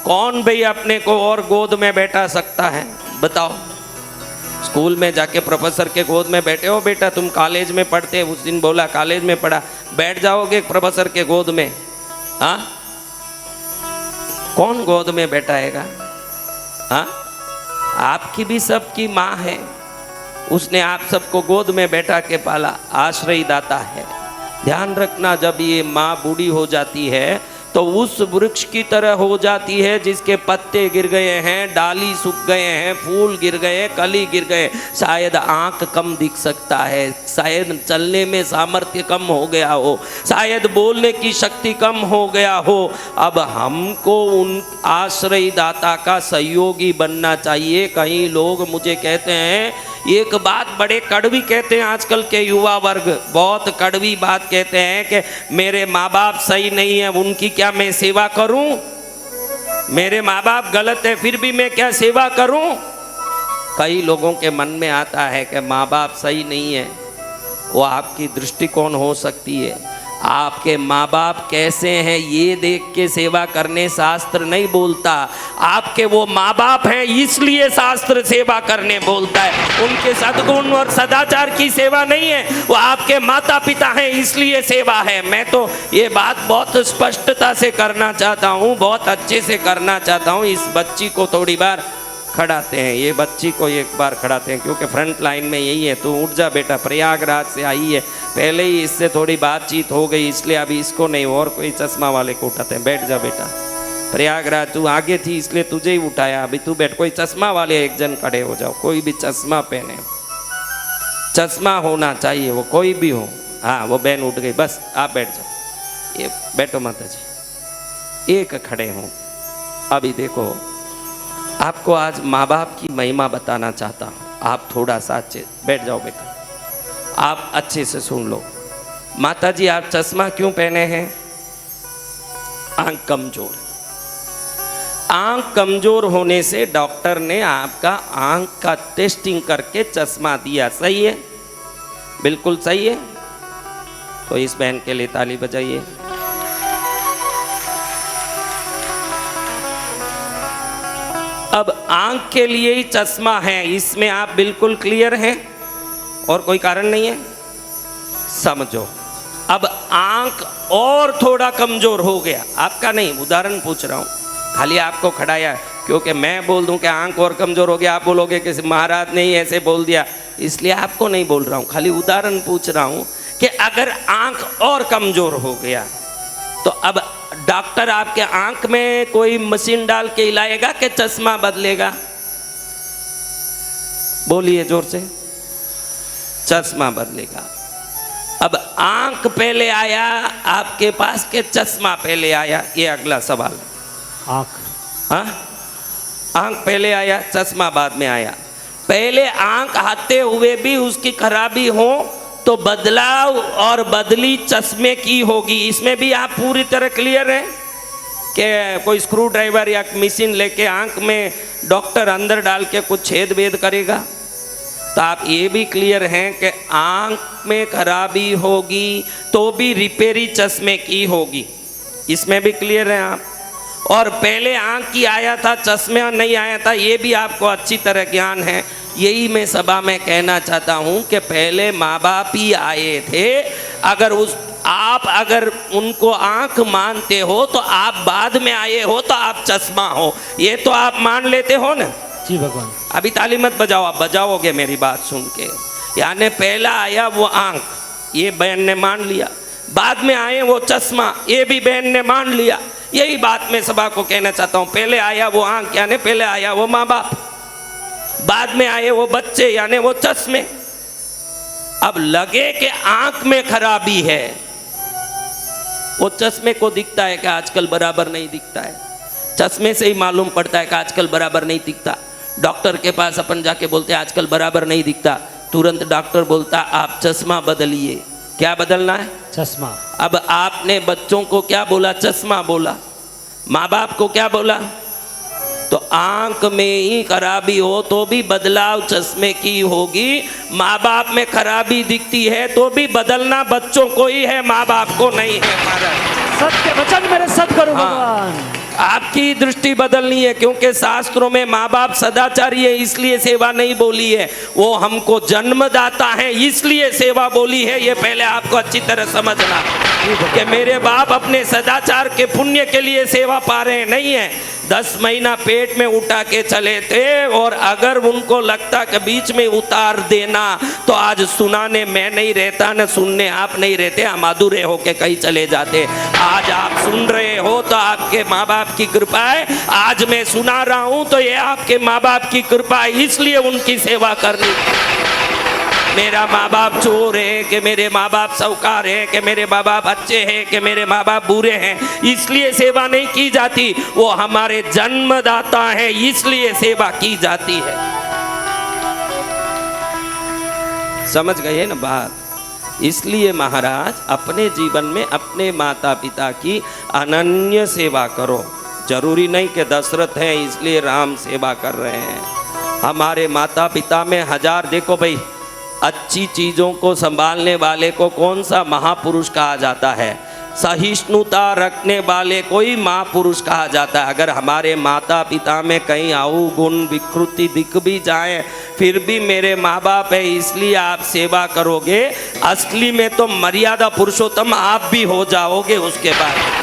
कौन भाई अपने को और गोद में बैठा सकता है? बताओ। स्कूल में जाके प्रोफेसर के गोद में बैठे हो बेटा, तुम कॉलेज में पढ़ते, उस दिन बोला कॉलेज में पढ़ा, बैठ जाओगे प्रोफेसर के गोद में? हाँ, कौन गोद में बैठाएगा? हाँ, आपकी भी सबकी माँ है, उसने आप सबको गोद में बैठा के पाला, आश्रय दाता है। ध्यान रखना, जब ये माँ बूढ़ी हो जाती है तो उस वृक्ष की तरह हो जाती है जिसके पत्ते गिर गए हैं, डाली सूख गए हैं, फूल गिर गए, कली गिर गए, शायद आंख कम दिख सकता है, शायद चलने में सामर्थ्य कम हो गया हो, शायद बोलने की शक्ति कम हो गया हो। अब हमको उन आश्रय दाता का सहयोगी बनना चाहिए। कई लोग मुझे कहते हैं एक बात बड़े कड़वी कहते हैं, आजकल के युवा वर्ग बहुत कड़वी बात कहते हैं कि मेरे माँ बाप सही नहीं है, उनकी क्या मैं सेवा करूं? मेरे माँ बाप गलत है फिर भी मैं क्या सेवा करूं? कई लोगों के मन में आता है कि माँ बाप सही नहीं है। वो आपकी दृष्टिकोण हो सकती है, आपके माँ बाप कैसे हैं ये देख के सेवा करने शास्त्र नहीं बोलता। आपके वो माँ बाप हैं इसलिए शास्त्र सेवा करने बोलता है। उनके सद्गुण और सदाचार की सेवा नहीं है, वो आपके माता पिता हैं इसलिए सेवा है। मैं तो ये बात बहुत स्पष्टता से करना चाहता हूँ, बहुत अच्छे से करना चाहता हूँ। इस बच्ची को थोड़ी बार खड़ाते हैं, ये बच्ची को एक बार खड़ाते हैं क्योंकि फ्रंट लाइन में यही है। तू उठ जा बेटा, प्रयागराज से आई है, पहले ही इससे थोड़ी बातचीत हो गई इसलिए अभी इसको नहीं और कोई चश्मा वाले को उठाते हैं। बैठ जा बेटा, प्रयागराज तू आगे थी इसलिए तुझे ही उठाया, अभी तू बैठ। कोई चश्मा वाले एक जन खड़े हो जाओ, कोई भी चश्मा पहने, चश्मा होना चाहिए, वो कोई भी हो। हाँ, वो बहन उठ गई, बस आप बैठ जाओ। ये बैठो माता जी, एक खड़े हों। अभी देखो, आपको आज माँ बाप की महिमा बताना चाहता हूँ। आप थोड़ा सा अच्छे बैठ जाओ बेटा, आप अच्छे से सुन लो। माता जी, आप चश्मा क्यों पहने हैं? आंख कमजोर। आंख कमजोर होने से डॉक्टर ने आपका आंख का टेस्टिंग करके चश्मा दिया, सही है? बिल्कुल सही है। तो इस बहन के लिए ताली बजाइए। अब आंख के लिए ही चश्मा है, इसमें आप बिल्कुल क्लियर हैं और कोई कारण नहीं है? समझो, अब आंख और थोड़ा कमजोर हो गया, आपका नहीं, उदाहरण पूछ रहा हूँ, खाली आपको खड़ाया क्योंकि मैं बोल दूं कि आंख और कमजोर हो गया, आप बोलोगे कि महाराज ने ही ऐसे बोल दिया, इसलिए आपको नहीं बोल रहा हूँ, खाली उदाहरण पूछ रहा हूँ कि अगर आंख और कमजोर हो गया तो अब डॉक्टर आपके आंख में कोई मशीन डाल के हिलाएगा कि चश्मा बदलेगा? बोलिए जोर से। चश्मा बदलेगा। अब आंख पहले आया आपके पास के चश्मा पहले आया? ये अगला सवाल। आंख। हाँ, आंख पहले आया, चश्मा बाद में आया। पहले आंख आते हुए भी उसकी खराबी हो तो बदलाव और बदली चश्मे की होगी। इसमें भी आप पूरी तरह क्लियर हैं कि कोई स्क्रू ड्राइवर या मशीन लेके आंख में डॉक्टर अंदर डाल के कुछ छेद वेद करेगा? तो आप ये भी क्लियर हैं कि आंख में खराबी होगी तो भी रिपेयरी चश्मे की होगी, इसमें भी क्लियर हैं आप। और पहले आंख की आया था, चश्मा नहीं आया था, ये भी आपको अच्छी तरह ज्ञान है। यही मैं सभा में कहना चाहता हूँ कि पहले माँ बाप ही आए थे। अगर आप अगर उनको आंख मानते हो तो आप बाद में आए हो तो आप चश्मा हो, ये तो आप मान लेते हो ना? जी भगवान। अभी ताली मत बजाओ, आप बजाओगे मेरी बात सुन के। यानी पहला आया वो आंख, ये बहन ने मान लिया, बाद में आए वो चश्मा, ये भी बहन ने मान लिया। यही बात मैं सभा को कहना चाहता हूँ, पहले आया वो आंख यानी पहले आया वो माँ बाप, बाद में आए वो बच्चे यानी वो चश्मे। अब लगे कि आंख में खराबी है, वो चश्मे को दिखता है कि आजकल बराबर नहीं दिखता है, चश्मे से ही मालूम पड़ता है कि आजकल बराबर नहीं दिखता। डॉक्टर के पास अपन जाके बोलते हैं आजकल बराबर नहीं दिखता, तुरंत डॉक्टर बोलता आप चश्मा बदलिए। क्या बदलना है? चश्मा। अब आपने बच्चों को क्या बोला? चश्मा बोला। माँ बाप को क्या बोला? तो आंख में ही खराबी हो तो भी बदलाव चश्मे की होगी। माँ बाप में खराबी दिखती है तो भी बदलना बच्चों को ही है, माँ बाप को नहीं है। महाराज सत्य वचन मेरे सद्गुरु भगवान। आपकी दृष्टि बदलनी है, क्योंकि शास्त्रों में माँ बाप सदाचारी है इसलिए सेवा नहीं बोली है, वो हमको जन्मदाता है इसलिए सेवा बोली है। ये पहले आपको अच्छी तरह समझना कि मेरे बाप अपने सदाचार के पुण्य के लिए सेवा पा रहे नहीं है। 10 महीना पेट में उठा के चले थे, और अगर उनको लगता कि बीच में उतार देना तो आज सुनाने मैं नहीं रहता, न सुनने आप नहीं रहते, हम अधूरे होके कहीं चले जाते। आज आप सुन रहे हो तो आपके माँ बाप की कृपा है, आज मैं सुना रहा हूँ तो ये आपके माँ बाप की कृपा है, इसलिए उनकी सेवा करनी। मेरा माँ बाप चोर है कि मेरे माँ बाप साहूकार है कि मेरे माँ बाप अच्छे हैं कि मेरे माँ बाप बुरे हैं, इसलिए सेवा नहीं की जाती। वो हमारे जन्मदाता है इसलिए सेवा की जाती है। समझ गए ना बात? इसलिए महाराज अपने जीवन में अपने माता पिता की अनन्य सेवा करो। जरूरी नहीं कि दशरथ हैं इसलिए राम सेवा कर रहे हैं। हमारे माता पिता में हजार, देखो भाई, अच्छी चीज़ों को संभालने वाले को कौन सा महापुरुष कहा जाता है? सहिष्णुता रखने वाले को ही महापुरुष कहा जाता है। अगर हमारे माता पिता में कहीं अवगुण विकृति दिख भी जाए, फिर भी मेरे माँ बाप है इसलिए आप सेवा करोगे, असली में तो मर्यादा पुरुषोत्तम आप भी हो जाओगे उसके बाद।